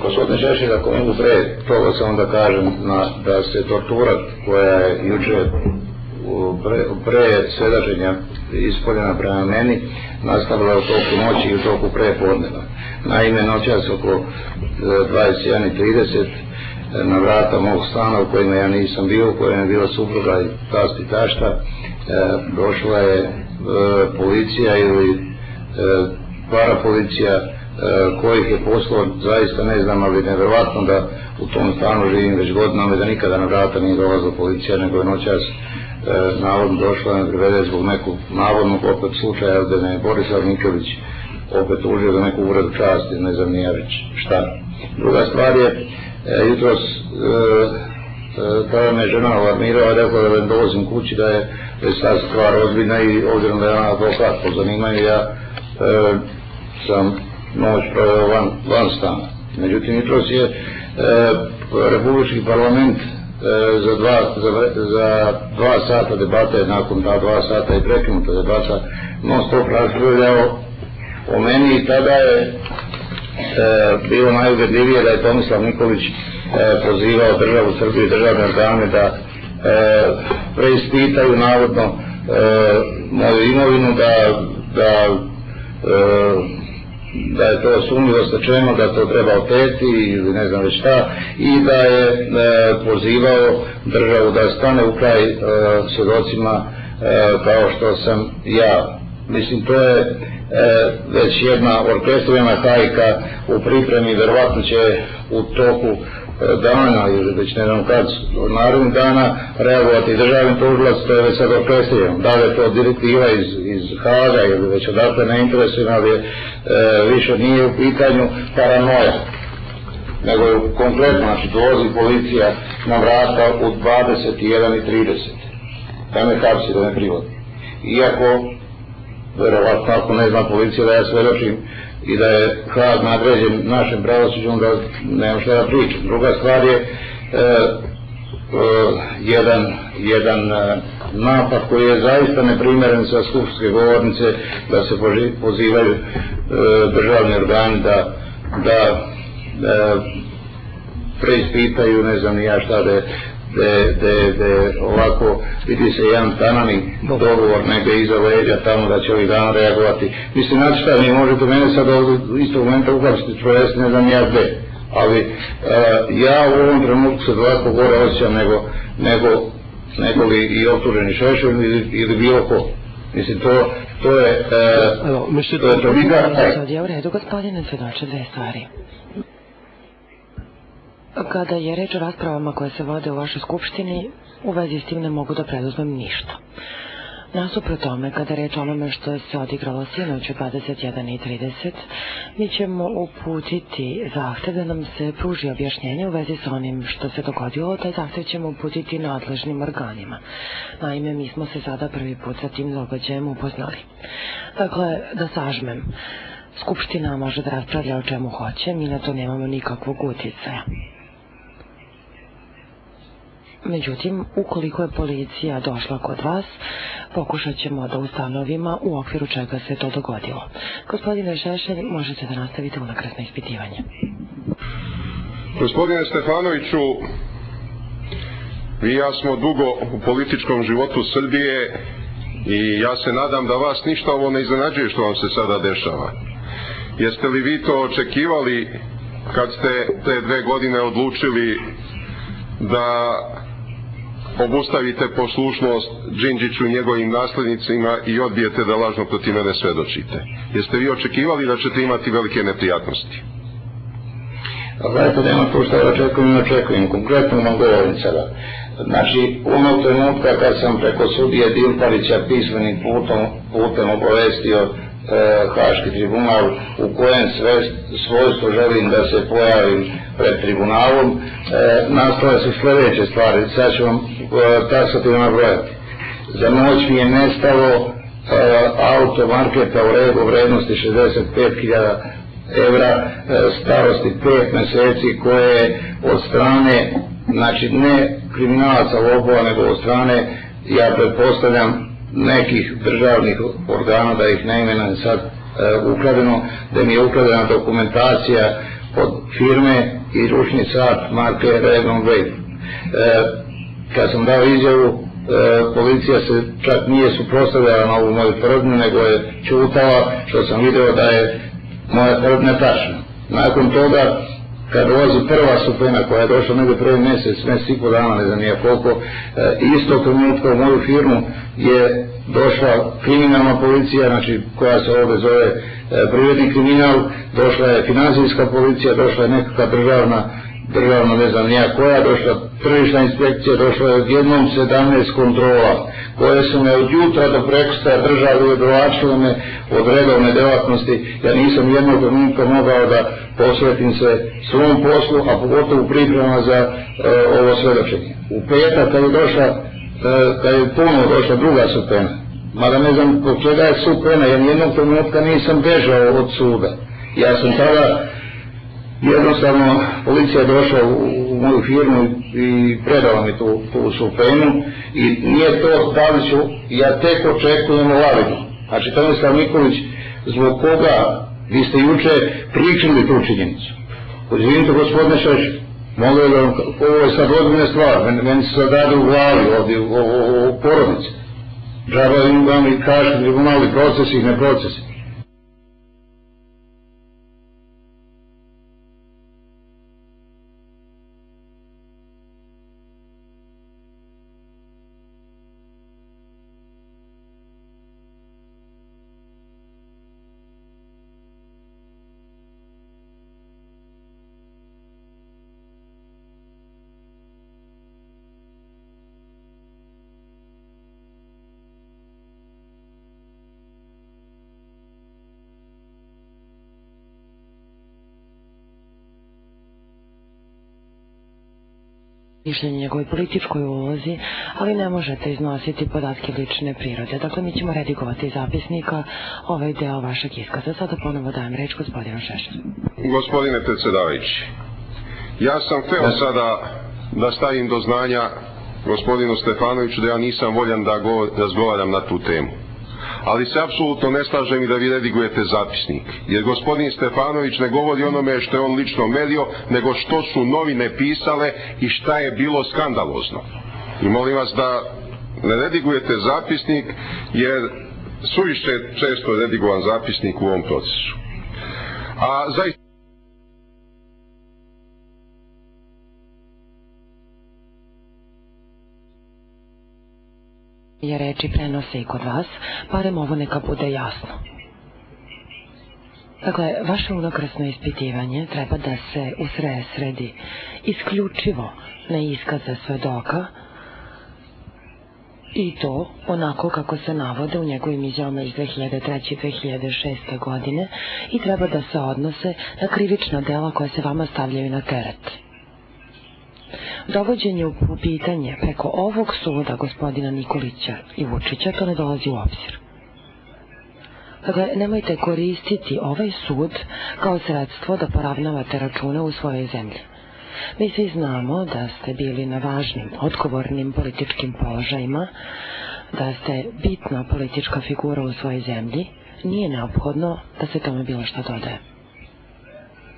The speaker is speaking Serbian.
Gospodine Šešelj, ako mogu pre toga samo da kažem da se tortura koja je juče pre svedočenja ispoljena prema meni nastavila u toku noći i u toku prepodneva. Naime, noćas oko 21:30 na vrata mog stana u kojima ja nisam bio, u kojem je bila supruga i tast i tašta, došla je policija ili parapolicija, kojih je poslao, zaista ne znam, ali nevjerovatno da u tom stanu živim već godinama i da nikada na vrata nije dolazila policija, nego je noćas navodno došla na privede zbog nekog navodnog opet slučaja da me je Borislav Nikolić opet tužio za neku uvredu časti, ne znam nije već šta. Druga stvar je, jutros tada me žena alarmirala i rekla da dolazim kući, da je sad stvar ozbiljna i obzirom da je ona advokat po zanimanju, ja sam noć proveo van stana. Međutim, jutros je Republički parlament za 2 sata debate, nakon ta 2 sata i prekinuta debata, non stop raspravljao o meni i tada je bilo najuvjerljivije da je Tomislav Nikolić pozivao državu Srbiju i državne organe da preispitaju navodno moju imovinu, da je to sumnjivo stečeno, da to treba oteti ili ne znam već šta, i da je pozivao državu da stane u kraj svjedocima kao što sam ja. Mislim, to je već jedna orkestrirana hajka u pripremi, verovatno će u toku dana ili već ne znam kad, narednih dana reagovati državni tužilac, to je već sad orkestrirano. Da li je to direktiva iz Haga ili već odakle ne interesuje, ali više nije u pitanju paranoja, nego je konkretno, znači dolazi policija na vrata u 21:30 da me hapsi, da me privodi. Iako verovatno ako ne zna policija da ja svedočim i da je Hag nadređen našem pravosuđu, onda nemam šta da pričam. Druga stvar je jedan napad koji je zaista neprimeren sa skupštinske govornice, da se pozivaju državni organi da preispitaju, ne znam ni ja šta, da ovako vidi se jedan tanani dogovor negdje iza leđa tamo da će ovih dana reagovati. Mislim, znači šta, vi možete mene sad od istog momenta uhapsiti, provesti ne znam ja gde, ali ja u ovom trenutku se daleko gore osjećam nego li i optuženi Šešelj ili bilo ko. Mislim, to je Sad je u redu, gospodine svedoče, 2 stvari. Kada je reč o raspravama koje se vode u vašoj skupštini, u vezi s tim ne mogu da preduzmem ništa. Nasuprot tome, kada je reč o onome što se odigralo sinoć u 21:30, mi ćemo uputiti zahtev da nam se pruži objašnjenje u vezi sa onim što se dogodilo, taj zahtev ćemo uputiti nadležnim organima. Naime, mi smo se sada prvi put sa tim događajem upoznali. Dakle, da sažmem, Skupština može da raspravlja o čemu hoće, mi na to nemamo nikakvog uticaja. Međutim, ukoliko je policija došla kod vas, pokušat ćemo da ustanovimo u okviru čega se to dogodilo. Gospodine Šešelj, možete da nastavite unakrsno ispitivanje. Gospodine Stefanoviću, vi i ja smo dugo u političkom životu Srbije i ja se nadam da vas ništa ovo ne iznenađuje što vam se sada dešava. Jeste li vi to očekivali kad ste te 2 godine odlučili da obustavite poslušnost Đinđiću i njegovim naslednicima i odbijete da lažno protiv mene svedočite? Jeste vi očekivali da ćete imati velike neprijatnosti? Gledajte, nema tu što očekujem, konkretno vam govorim sada. Znači, onog trenutka kad sam preko sudije Dilparića pismenim putem obavestio Haški tribunal u kojem svojstvo želim da se pojavim pred tribunalom, nastale su sljedeće stvari, sad ću vam taksativno nabrojati. Za noć mi je nestalo auto marketa u Regu vrednosti 65.000 evra, starosti 5 meseci, koje je od strane, znači ne kriminalaca lopova, nego od strane, ja pretpostavljam, nekih državnih organa, da ih ne imenujem sad, ukradeno, da mi je ukradena dokumentacija od firme i ručni sat marke Redon Wave. Kad sam dao izjavu, policija se čak nije suprotstavljala na ovu moju tvrdnju, nego je ćutala, što sam video da je moja tvrdnja tačna. Nakon toga, kad dolazi prva supena koja je došla negdje prvi mjesec i pol dana, ne znam nije koliko, istog trenutka u moju firmu je došla kriminalna policija, znači koja se ovdje zove privredni kriminal, došla je financijska policija, došla je nekakva državna ne znam nija koja, došla tržišna inspekcija, došla je odjednom 17 kontrola, koje su me od jutra do prekostaja držali i odvlačile me od redovne djelatnosti. Ja nisam jednog trenutka mogao da posvetim se svom poslu, a pogotovo priprema za ovo svedočenje. U petak kad je ponovo došla druga supena, mada ne znam zbog čega je supena, jer nijednog trenutka nisam bežao od suda. Ja sam tada jednostavno, policija je došla u moju firmu i predala mi tu supenu i nije to da li ću, ja tek očekujem lavidu. Znači Tomislav Nikolić, zbog koga vi ste juče pričali tu činjenicu. Izvinite gospodine Šešelj, mogu da ovo je sad ozbiljna stvar, meni se sad radi u glavi ovdje, o porodici. Džaba im vam i kažete, tribunali procesi i ne procesi. mišljenje njegovoj političkoj ulozi, ali ne možete iznositi podatke lične prirode. Dakle, mi ćemo redigovati iz zapisnika ovaj deo vašeg iskaza. Sada ponovo dajem reč gospodinu Šešelju. Gospodine predsjedavajući, ja sam hteo sada da stavim do znanja gospodinu Stefanoviću da ja nisam voljan da razgovaram na tu temu. Ali se apsolutno ne slažem i da vi redigujete zapisnik. Jer gospodin Stefanović ne govori onome što je on lično merio, nego što su novine pisale i šta je bilo skandalozno. I molim vas da ne redigujete zapisnik, jer suviše često redigovan zapisnik u ovom procesu. A zaista je reči prenose i kod vas, barem ovo neka bude jasno. Dakle, vaše unakrasno ispitivanje treba da se usredsredi isključivo na iskaze svedoka i to onako kako se navode u njegovim izjavama iz 2003. i 2006. godine i treba da se odnose na krivična dela koja se vama stavljaju na teret. Dovođenje u pitanje preko ovog suda gospodina Nikolića i Vučića to ne dolazi u obzir. Dakle, nemojte koristiti ovaj sud kao sredstvo da poravnavate račune u svojoj zemlji. Mi svi znamo da ste bili na važnim, odgovornim političkim položajima, da ste bitna politička figura u svojoj zemlji, nije neophodno da se tome bilo što dodaje.